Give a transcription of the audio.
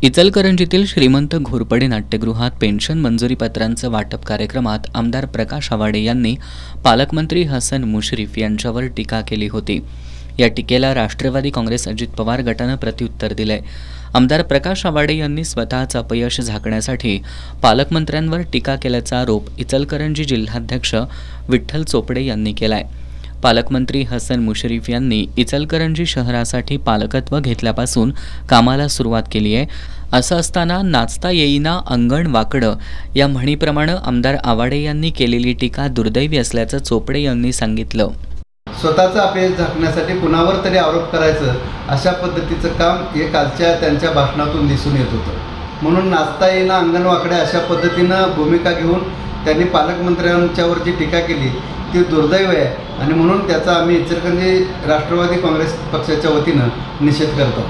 इचलकरंजीतील श्रीमंत घोरपडे नाट्यगृहात पेन्शन मंजुरी पत्रांचं वाटप कार्यक्रमात आमदार प्रकाश आवाडे यांनी पालकमंत्री हसन मुश्रीफ यांच्यावर टीका केली होती। या टीकेला राष्ट्रवादी काँग्रेस अजित पवार गटानं प्रत्युत्तर दिलंय। आमदार प्रकाश आवाडे यांनी स्वतःचं अपयश झाकण्यासाठी पालकमंत्र्यांवर टीका केल्याचा आरोप इचलकरंजी जिल्हाध्यक्ष विठ्ठल चोपडे यांनी केलाय। पालकमंत्री हसन मुश्रीफ यांनी इचलकरंजी शहरासाठी पालकत्व घेतल्यापासून कामाला सुरुवात केली आहे। असं असताना नाचता येईना अंगण वाकडं या म्हणीप्रमाणे आमदार आवाडे यांनी केलेली टीका दुर्दैवी असल्याचं चोपडे यांनी सांगितलं। स्वतःचा अपयश झाकण्यासाठी कुणावर तरी आरोप करायचं अशा पद्धतीचं काम हे कालच्या त्यांच्या भाषणातून दिसून येत होतं। म्हणून नाचता येईना अंगण वाकडे अशा पद्धतीनं भूमिका घेऊन त्यांनी पालकमंत्र्यांच्यावर जी टीका केली ती दुर्दैव आहे आणि म्हणून त्याचा आम्ही इचलकरंजी राष्ट्रवादी काँग्रेस पक्षाच्या वतीनं निषेध करतो।